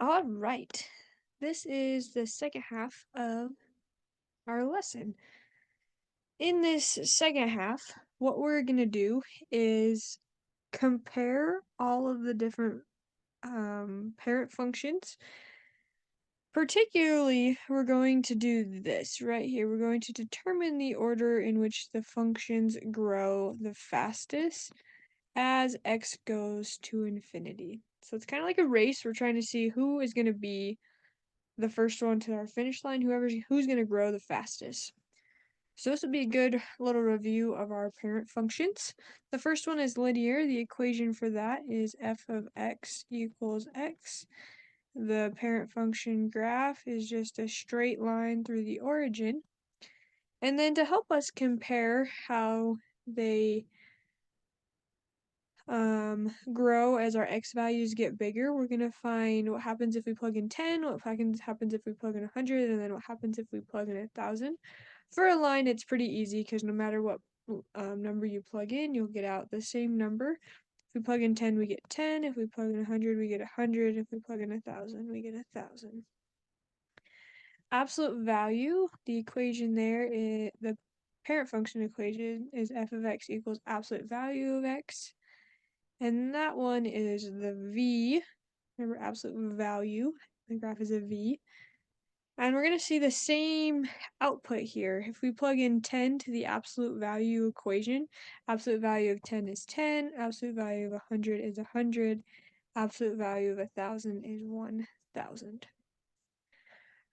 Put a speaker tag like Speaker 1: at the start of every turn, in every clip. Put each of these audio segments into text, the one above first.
Speaker 1: All right, this is the second half of our lesson. In this second half, what we're going to do is compare all of the different parent functions. Particularly, we're going to do this right here. We're going to determine the order in which the functions grow the fastest as x goes to infinity. So it's kind of like a race. We're trying to see who is going to be the first one to our finish line, who's going to grow the fastest. So this will be a good little review of our parent functions. The first one is linear. The equation for that is f of x equals x. The parent function graph is just a straight line through the origin. And then to help us compare how they grow as our x values get bigger, we're going to find what happens if we plug in 10, what happens if we plug in 100, and then what happens if we plug in 1,000. For a line, it's pretty easy because no matter what number you plug in, you'll get out the same number. If we plug in 10, we get 10. If we plug in 100, we get 100. If we plug in 1,000, we get 1,000. Absolute value, the equation there is the parent function equation is f of x equals absolute value of x. And that one is the v. Remember, absolute value. The graph is a v. And we're going to see the same output here. If we plug in 10 to the absolute value equation, absolute value of 10 is 10, absolute value of 100 is 100, absolute value of 1,000 is 1,000.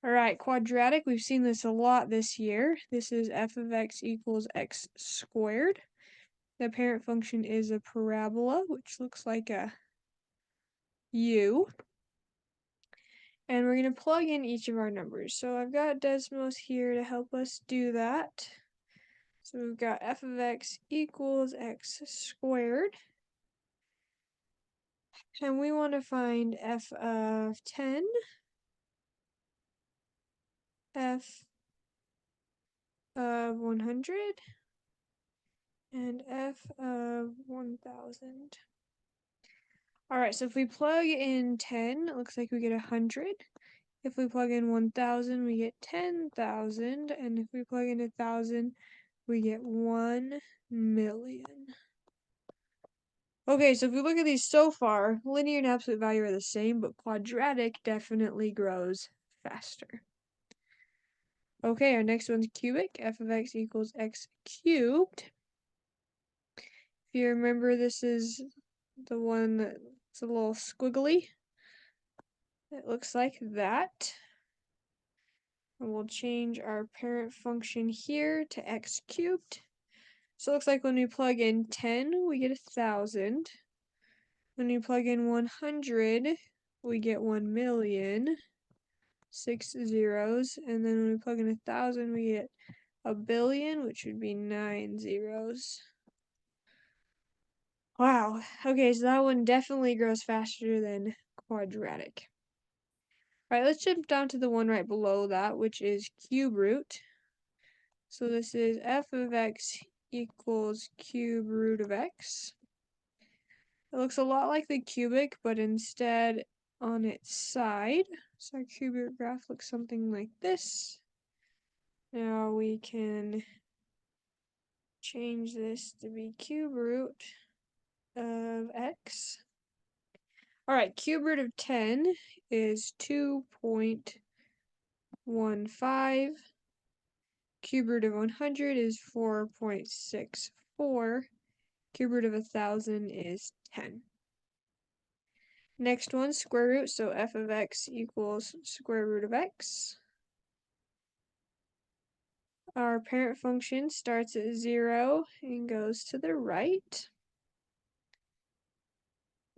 Speaker 1: All right, quadratic, we've seen this a lot this year. This is f of x equals x squared. The parent function is a parabola, which looks like a U. And we're going to plug in each of our numbers. So I've got Desmos here to help us do that. So we've got f of x equals x squared. And we want to find f of 10, f of 100, and f of 1,000. Alright, so if we plug in 10, it looks like we get 100. If we plug in 1,000, we get 10,000. And if we plug in 1,000, we get 1 million. Okay, so if we look at these so far, linear and absolute value are the same, but quadratic definitely grows faster. Okay, our next one's cubic. F of x equals x cubed. If you remember, this is the one that's a little squiggly. It looks like that. And we'll change our parent function here to x cubed. So it looks like when we plug in 10, we get 1,000. When we plug in 100, we get 1 million. 6 zeros. And then when we plug in 1,000, we get a billion, which would be 9 zeros. Wow. Okay, so that one definitely grows faster than quadratic. Alright, let's jump down to the one right below that, which is cube root. So this is f of x equals cube root of x. It looks a lot like the cubic, but instead on its side. So our cube root graph looks something like this. Now we can change this to be cube root of x. Alright, cube root of 10 is 2.15. Cube root of 100 is 4.64. Cube root of 1,000 is 10. Next one, square root, so f of x equals square root of x. Our parent function starts at 0 and goes to the right.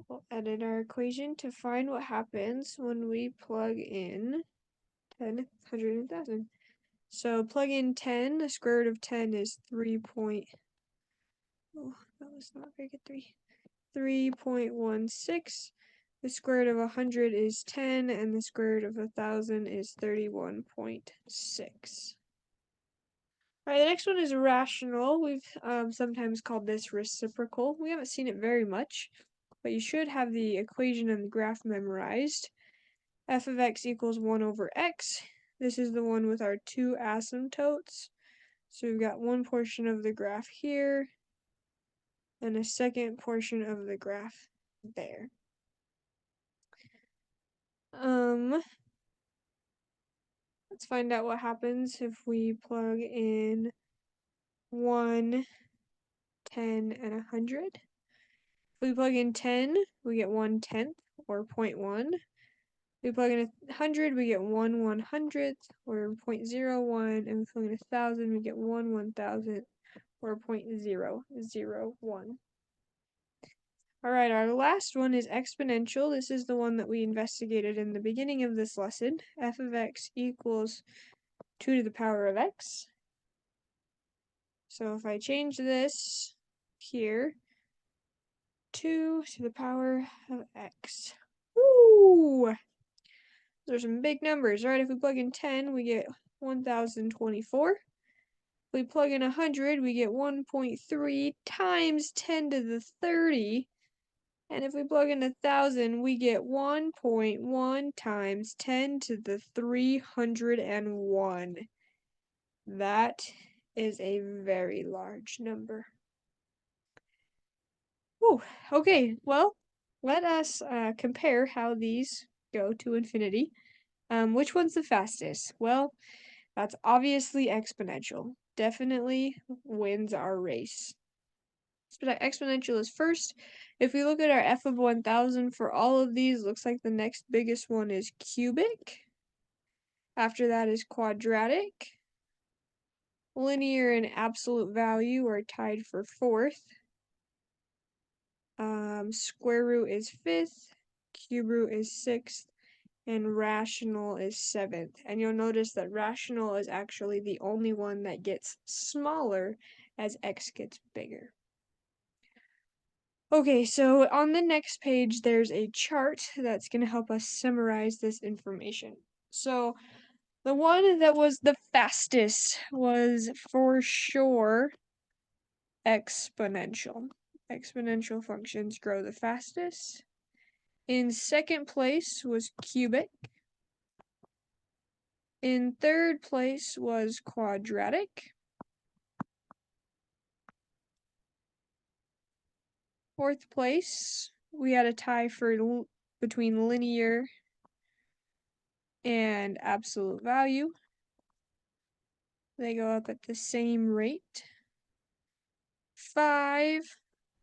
Speaker 1: We'll edit our equation to find what happens when we plug in 10, 100, and 1,000. So plug in 10, the square root of 10 is 3.16. The square root of 100 is 10, and the square root of 1,000 is 31.6. Alright, the next one is rational. We've sometimes called this reciprocal. We haven't seen it very much, but you should have the equation and the graph memorized. f of x equals 1 over x. This is the one with our two asymptotes. So we've got one portion of the graph here and a second portion of the graph there. Let's find out what happens if we plug in 1, 10, and 100. If we plug in 10, we get 1/10, or 0.1. If we plug in 100, we get 1 100th, or 0.01. And if we plug in 1,000, we get 1 1,000th, or 0.001. Alright, our last one is exponential. This is the one that we investigated in the beginning of this lesson. F of x equals 2 to the power of x. So if I change this here, 2 to the power of x. Woo! Those are some big numbers. Alright, if we plug in 10, we get 1,024. If we plug in 100, we get 1.3 times 10 to the 30. And if we plug in 1,000, we get 1.1 times 10 to the 301. That is a very large number. Whew. Okay, well, let us compare how these go to infinity. Which one's the fastest? Well, that's obviously exponential. Definitely wins our race. But exponential is first. If we look at our f of 1,000 for all of these, looks like the next biggest one is cubic. After that is quadratic. Linear and absolute value are tied for fourth. Square root is fifth. Cube root is sixth. And rational is seventh. And you'll notice that rational is actually the only one that gets smaller as x gets bigger. Okay, so on the next page, there's a chart that's going to help us summarize this information. So the one that was the fastest was for sure exponential. Exponential functions grow the fastest. In second place was cubic. In third place was quadratic. Fourth place, we had a tie for between linear and absolute value. They go up at the same rate. 5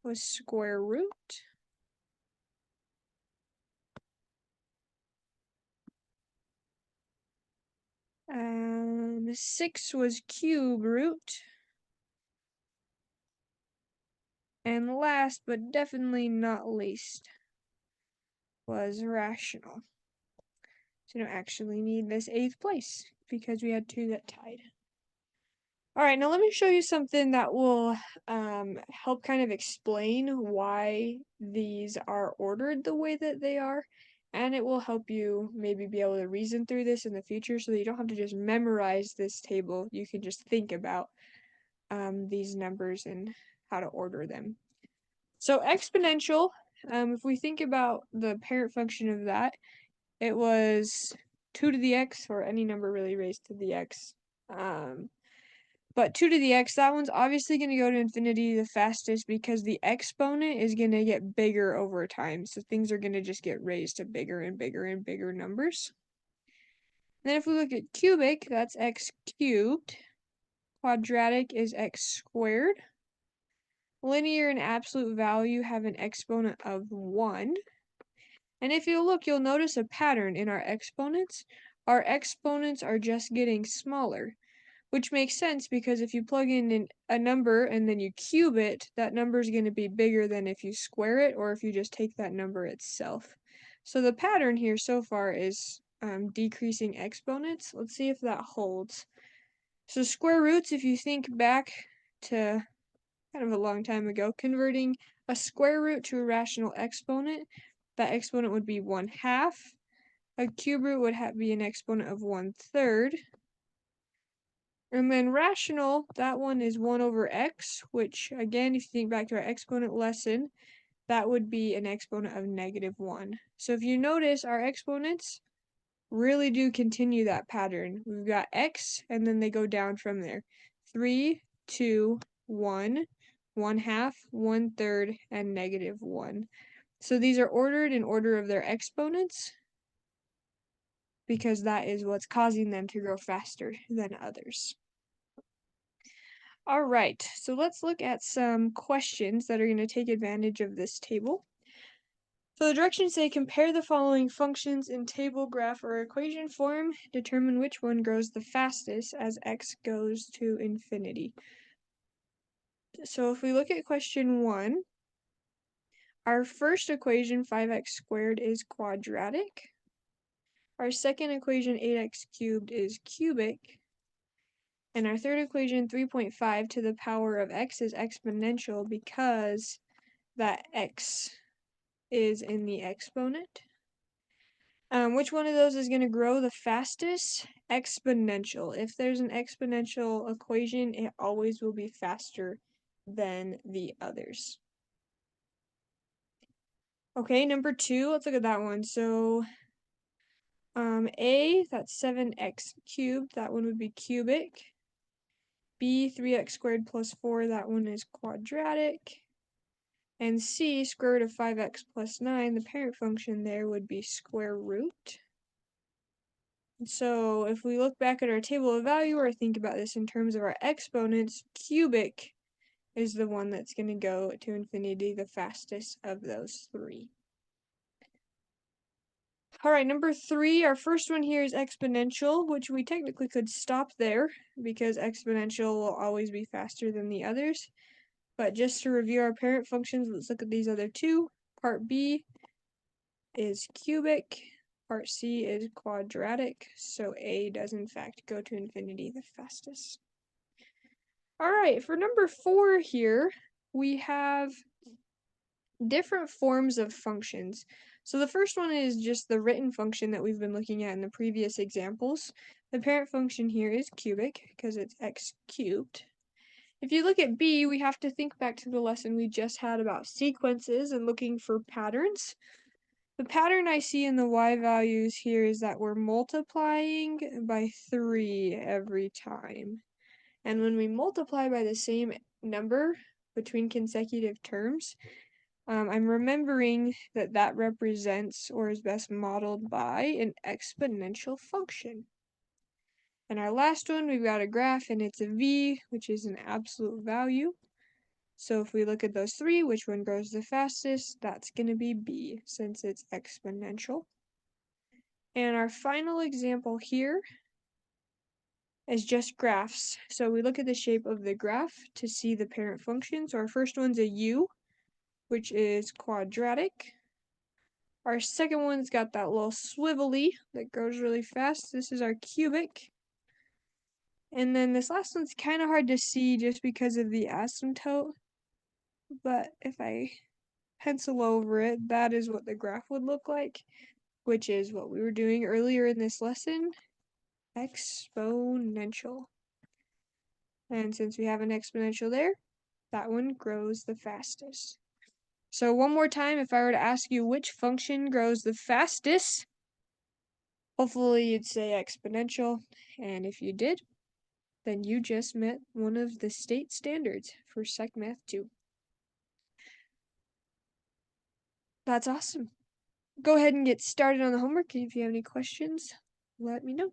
Speaker 1: was square root. And 6 was cube root. And last, but definitely not least, was rational. So we don't actually need this 8th place because we had 2 that tied. Alright, now let me show you something that will help kind of explain why these are ordered the way that they are. And it will help you maybe be able to reason through this in the future so that you don't have to just memorize this table. You can just think about these numbers and how to order them. So exponential, if we think about the parent function of that, it was 2 to the x, or any number really raised to the x. But 2 to the x, that one's obviously going to go to infinity the fastest because the exponent is going to get bigger over time. So things are going to just get raised to bigger and bigger and bigger numbers. And then if we look at cubic, that's x cubed. Quadratic is x squared. Linear and absolute value have an exponent of 1. And if you look, you'll notice a pattern in our exponents. Our exponents are just getting smaller. Which makes sense because if you plug in a number and then you cube it, that number is going to be bigger than if you square it or if you just take that number itself. So the pattern here so far is decreasing exponents. Let's see if that holds. So square roots, if you think back to kind of a long time ago, converting a square root to a rational exponent, that exponent would be 1/2. A cube root would be an exponent of 1/3. And then rational, that one is 1 over x, which again, if you think back to our exponent lesson, that would be an exponent of -1. So if you notice, our exponents really do continue that pattern. We've got x, and then they go down from there. 3, 2, 1, 1/2, 1/3, and -1. So these are ordered in order of their exponents because that is what's causing them to grow faster than others. All right, so let's look at some questions that are going to take advantage of this table. So the directions say compare the following functions in table, graph, or equation form. Determine which one grows the fastest as x goes to infinity. So if we look at question 1, our first equation, 5x squared, is quadratic. Our second equation, 8x cubed, is cubic. And our third equation, 3.5 to the power of x, is exponential because that x is in the exponent. Which one of those is going to grow the fastest? Exponential. If there's an exponential equation, it always will be faster than the others. Okay, number 2, let's look at that one. So, A, that's 7x cubed, that one would be cubic. B, 3x squared plus 4, that one is quadratic. And C, square root of 5x plus 9, the parent function there would be square root. So if we look back at our table of value or think about this in terms of our exponents, cubic is the one that's going to go to infinity the fastest of those 3. All right, number 3, our first one here is exponential, which we technically could stop there because exponential will always be faster than the others. But just to review our parent functions, let's look at these other 2. Part B is cubic. Part C is quadratic, so A does in fact go to infinity the fastest. All right, for number 4 here, we have different forms of functions. So the first one is just the written function that we've been looking at in the previous examples. The parent function here is cubic because it's x cubed. If you look at B, we have to think back to the lesson we just had about sequences and looking for patterns. The pattern I see in the y values here is that we're multiplying by 3 every time. And when we multiply by the same number between consecutive terms, I'm remembering that that represents or is best modeled by an exponential function. And our last one, we've got a graph and it's a v, which is an absolute value. So if we look at those 3, which one grows the fastest? That's going to be B, since it's exponential. And our final example here is just graphs. So we look at the shape of the graph to see the parent function. So our first one's a U, which is quadratic. Our second one's got that little swivelly that grows really fast. This is our cubic. And then this last one's kind of hard to see just because of the asymptote. But if I pencil over it, that is what the graph would look like, which is what we were doing earlier in this lesson, exponential. And since we have an exponential there, that one grows the fastest. So one more time, if I were to ask you which function grows the fastest, hopefully you'd say exponential. And if you did, then you just met one of the state standards for Sec Math 2. That's awesome. Go ahead and get started on the homework. If you have any questions, let me know.